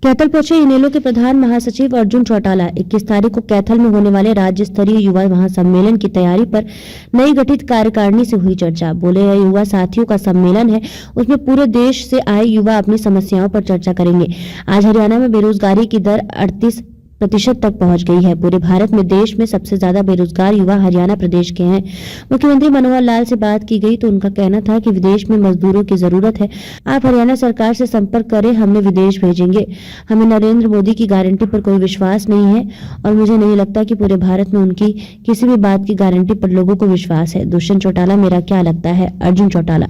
कैथल पहुंचे इनेलो के प्रधान महासचिव अर्जुन चौटाला 21 तारीख को कैथल में होने वाले राज्य स्तरीय युवा महासम्मेलन की तैयारी पर नई गठित कार्यकारिणी से हुई चर्चा। बोले, यह युवा साथियों का सम्मेलन है, उसमें पूरे देश से आए युवा अपनी समस्याओं पर चर्चा करेंगे। आज हरियाणा में बेरोजगारी की दर 38% तक पहुंच गई है। पूरे भारत में देश में सबसे ज्यादा बेरोजगार युवा हरियाणा प्रदेश के हैं। मुख्यमंत्री मनोहर लाल से बात की गई तो उनका कहना था कि विदेश में मजदूरों की जरूरत है, आप हरियाणा सरकार से संपर्क करें, हमने विदेश भेजेंगे। हमें नरेंद्र मोदी की गारंटी पर कोई विश्वास नहीं है और मुझे नहीं लगता कि पूरे भारत में उनकी किसी भी बात की गारंटी पर लोगों को विश्वास है। दुष्यंत चौटाला, मेरा क्या लगता है? अर्जुन चौटाला।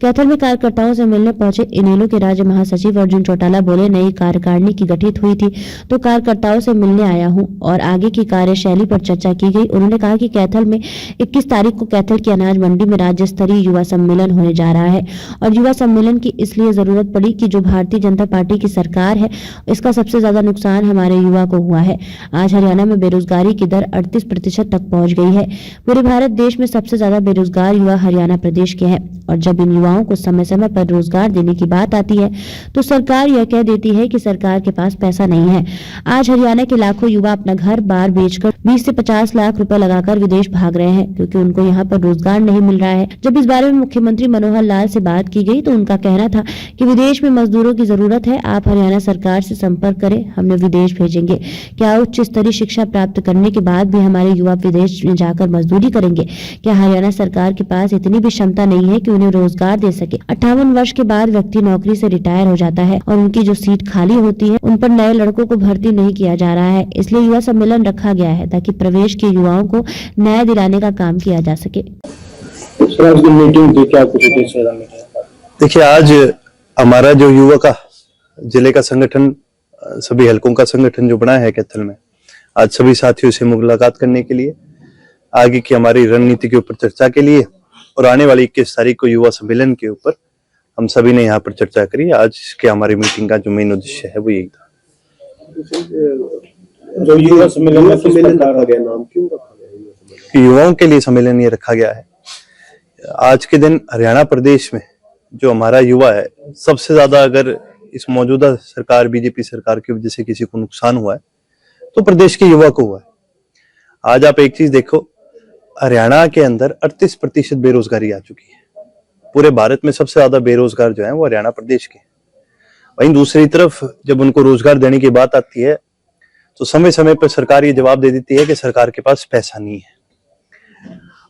कैथल में कार्यकर्ताओं से मिलने पहुंचे इनेलो के राज्य महासचिव अर्जुन चौटाला बोले, नई कार्यकारिणी की गठित हुई थी तो कार्यकर्ताओं से मिलने आया हूं और आगे की कार्यशैली पर चर्चा की गई। उन्होंने कहा कि कैथल में 21 तारीख को कैथल की अनाज मंडी में राज्य स्तरीय युवा सम्मेलन होने जा रहा है और युवा सम्मेलन की इसलिए जरूरत पड़ी कि जो भारतीय जनता पार्टी की सरकार है, इसका सबसे ज्यादा नुकसान हमारे युवा को हुआ है। आज हरियाणा में बेरोजगारी की दर 38% तक पहुंच गई है। पूरे भारत देश में सबसे ज्यादा बेरोजगार युवा हरियाणा प्रदेश के हैं और जब इन युवाओं को समय समय पर रोजगार देने की बात आती है तो सरकार यह कह देती है कि सरकार के पास पैसा नहीं है। आज हरियाणा के लाखों युवा अपना घर बार बेचकर 20 से 50 लाख रुपए लगाकर विदेश भाग रहे हैं क्योंकि उनको यहाँ पर रोजगार नहीं मिल रहा है। जब इस बारे में मुख्यमंत्री मनोहर लाल से बात की गई तो उनका कहना था कि विदेश में मजदूरों की जरूरत है, आप हरियाणा सरकार से संपर्क करें, हमने विदेश भेजेंगे। क्या उच्च स्तरीय शिक्षा प्राप्त करने के बाद भी हमारे युवा विदेश में जाकर मजदूरी करेंगे? क्या हरियाणा सरकार के पास इतनी भी क्षमता नहीं है कि उन्हें रोजगार दे सके? 58 वर्ष के बाद व्यक्ति नौकरी से रिटायर हो जाता है और उनकी जो सीट खाली होती है उन पर नए लड़कों को भर्ती नहीं किया जा रहा है। इसलिए युवा सम्मेलन रखा गया है ताकि प्रदेश के युवाओं को न्याय दिलाने का काम किया जा सके। देखिए, आज हमारा जो युवा का जिले का संगठन, सभी हलकों का संगठन जो बना है कैथल में, आज सभी साथियों से मुलाकात करने के लिए, आगे की हमारी रणनीति के ऊपर चर्चा के लिए और आने वाली 21 तारीख को युवा सम्मेलन के ऊपर हम सभी ने यहाँ पर चर्चा करी। आज के हमारी मीटिंग का जो मेन उद्देश्य है वो यही था। जो युवा सम्मेलन रखा गया, नाम क्यों रखा गया? युवाओं के लिए सम्मेलन ये रखा गया है। आज के दिन हरियाणा प्रदेश में जो हमारा युवा है, सबसे ज्यादा अगर इस मौजूदा सरकार, बीजेपी सरकार की वजह से किसी को नुकसान हुआ है तो प्रदेश के युवा को हुआ है। आज आप एक चीज देखो, हरियाणा के अंदर 38% बेरोजगारी आ चुकी है। पूरे भारत में सबसे ज्यादा बेरोजगार जो है वो हरियाणा प्रदेश के। वहीं दूसरी तरफ जब उनको रोजगार देने की बात आती है तो समय समय पर सरकार ये जवाब दे देती है कि सरकार के पास पैसा नहीं है।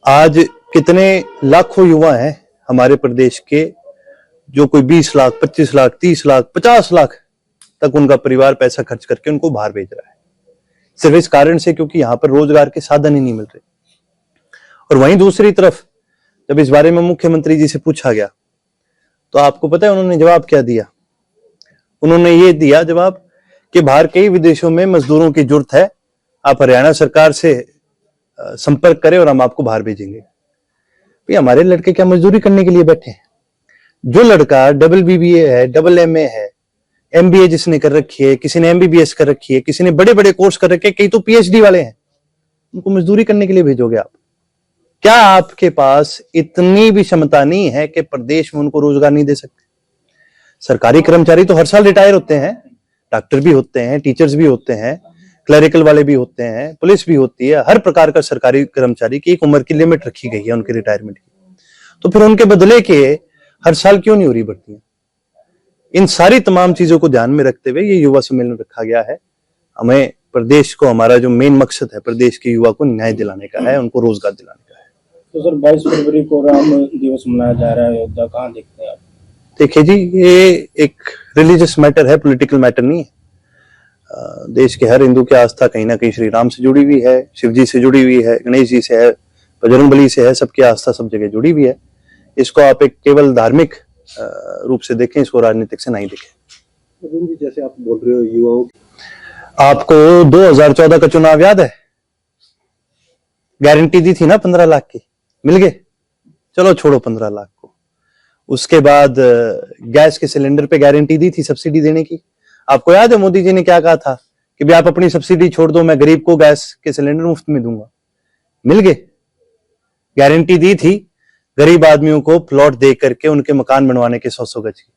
आज कितने लाखों युवा हैं हमारे प्रदेश के जो कोई 20 लाख, 25 लाख, 30 लाख, 50 लाख तक उनका परिवार पैसा खर्च करके उनको बाहर भेज रहा है, सिर्फ इस कारण से क्योंकि यहाँ पर रोजगार के साधन ही नहीं मिल रहे। और वहीं दूसरी तरफ जब इस बारे में मुख्यमंत्री जी से पूछा गया तो आपको पता है उन्होंने जवाब क्या दिया? उन्होंने ये दिया जवाब कि बाहर कई विदेशों में मजदूरों की जरूरत है, आप हरियाणा सरकार से संपर्क करें और हम आपको बाहर भेजेंगे। भाई, हमारे लड़के क्या मजदूरी करने के लिए बैठे हैं? जो लड़का डबल BBA है, डबल MA है, MBA जिसने कर रखी है, किसी ने MBBS कर रखी है, किसी ने बड़े बड़े कोर्स कर रखे, कई तो PhD वाले हैं, उनको मजदूरी करने के लिए भेजोगे आप? क्या आपके पास इतनी भी क्षमता नहीं है कि प्रदेश में उनको रोजगार नहीं दे सकते? सरकारी कर्मचारी तो हर साल रिटायर होते हैं, डॉक्टर भी होते हैं, टीचर्स भी होते हैं, क्लरिकल वाले भी होते हैं, पुलिस भी होती है। हर प्रकार का सरकारी कर्मचारी की एक उम्र की लिमिट रखी गई है उनके रिटायरमेंट की। तो फिर उनके बदले के हर साल क्यों नहीं हो रही भर्तियां? इन सारी तमाम चीजों को ध्यान में रखते हुए ये युवा सम्मेलन रखा गया है। हमें प्रदेश को, हमारा जो मेन मकसद है प्रदेश के युवा को न्याय दिलाने का है, उनको रोजगार दिलाने का है। तो सर 22 फरवरी को राम दिवस मनाया जा रहा है, अयोध्या कहाँ देखते हैं आप? देखिए जी, ये एक रिलीजियस मैटर है, पॉलिटिकल मैटर नहीं है। देश के हर हिंदू की आस्था कहीं ना कहीं श्री राम से जुड़ी हुई है, शिव जी से जुड़ी हुई है, गणेश जी से है, बजरंगबली से है, सबकी आस्था सब जगह जुड़ी हुई है। इसको आप एक केवल धार्मिक रूप से देखें, इसको राजनीतिक से नहीं देखें। जी, जैसे आप बोल रहे हो युवाओं, आपको 2014 का चुनाव याद है? गारंटी दी थी ना 15 लाख की, मिल गए? चलो छोड़ो 15 लाख को। उसके बाद गैस के सिलेंडर पे गारंटी दी थी सब्सिडी देने की। आपको याद है मोदी जी ने क्या कहा था कि भाई आप अपनी सब्सिडी छोड़ दो, मैं गरीब को गैस के सिलेंडर मुफ्त में दूंगा। मिल गए? गारंटी दी थी गरीब आदमियों को प्लॉट दे करके उनके मकान बनवाने के 100 गज की।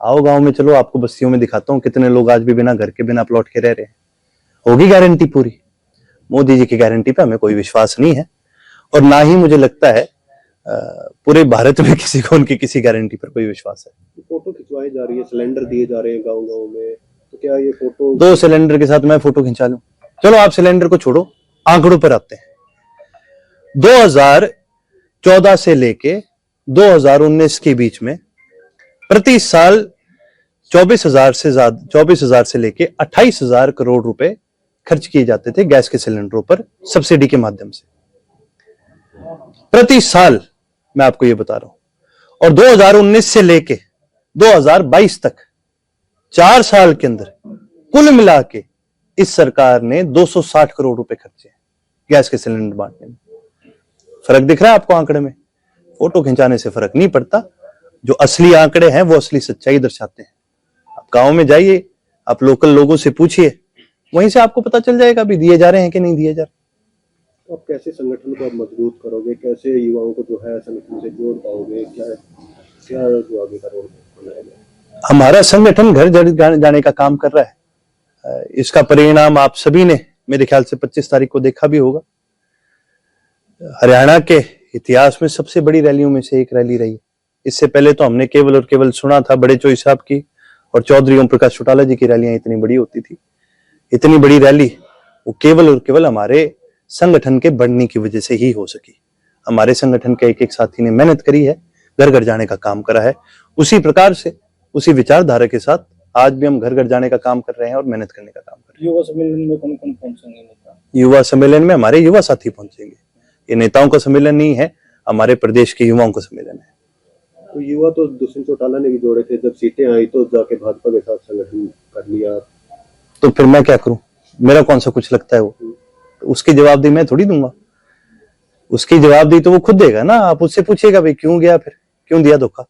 आओ गांव में चलो, आपको बस्तियों में दिखाता हूँ कितने लोग आज भी बिना घर के, बिना प्लॉट के रह रहे हैं। होगी गारंटी पूरी। मोदी जी की गारंटी पे हमें कोई विश्वास नहीं है, और ना ही मुझे लगता है पूरे भारत में किसी को उनकी किसी गारंटी पर कोई विश्वास है। फोटो खिंचवाई जा रही है, सिलेंडर दिए जा रहे हैं गांव गांव में, तो क्या ये फोटो 2 सिलेंडर के साथ मैं फोटो खिंचा लूं? चलो आप सिलेंडर को छोड़ो, आंकड़ों पर आते हैं। 2014 से लेके 2019 के बीच में प्रति साल 24,000 से लेके 28,000 करोड़ रुपए खर्च किए जाते थे गैस के सिलेंडरों पर सब्सिडी के माध्यम से, प्रति साल। मैं आपको ये बता रहा हूं। और 2019 से लेके 2022 तक 4 साल के अंदर कुल मिला के इस सरकार ने 260 करोड़ रुपए खर्चे गैस के सिलेंडर बांटने में। फर्क दिख रहा है आपको आंकड़े में? फोटो खिंचाने से फर्क नहीं पड़ता। जो असली आंकड़े हैं वो असली सच्चाई दर्शाते हैं। आप गांव में जाइए, आप लोकल लोगों से पूछिए, वहीं से आपको पता चल जाएगा भी दिए जा रहे हैं कि नहीं दिए जा रहे। तो आप कैसे संगठन को आप मजबूत करोगे, कैसे युवाओं को जो है संगठन से जोड़ पाओगे, क्या क्या जो आगे का रोल बनाएगा? हमारा संगठन घर जाने का काम कर रहा है। इसका परिणाम आप सभी ने मेरे ख्याल से 25 तारीख को देखा भी होगा। हरियाणा के इतिहास में सबसे बड़ी रैलियों में से एक रैली रही है। इससे पहले तो हमने केवल और केवल सुना था बड़े चोई साहब की और चौधरी ओम प्रकाश चौटाला जी की रैलियां इतनी बड़ी होती थी। इतनी बड़ी रैली वो केवल और केवल हमारे संगठन के बढ़ने की वजह से ही हो सकी। हमारे संगठन के एक एक साथी ने मेहनत करी है, घर घर जाने का काम करा है। उसी प्रकार से, उसी विचारधारा के साथ आज भी हम घर घर जाने का काम कर रहे हैं और मेहनत करने का काम कर रहे हैं। युवा सम्मेलन में कौन कौन पहुंचेंगे नेता? युवा सम्मेलन में हमारे युवा साथी पहुंचेंगे। ये नेताओं का सम्मेलन नहीं है, हमारे प्रदेश के युवाओं का सम्मेलन है। तो युवा तो दुष्यंत चौटाला ने भी जोड़े थे, जब सीटें आई तो जाके भाजपा के साथ संगठन कर लिया। तो फिर मैं क्या करूं? मेरा कौन सा कुछ लगता है वो? तो उसकी जवाबदेही मैं थोड़ी दूंगा। उसकी जवाबदेही तो वो खुद देगा ना। आप उससे पूछिएगा भाई क्यों गया, फिर क्यों दिया धोखा।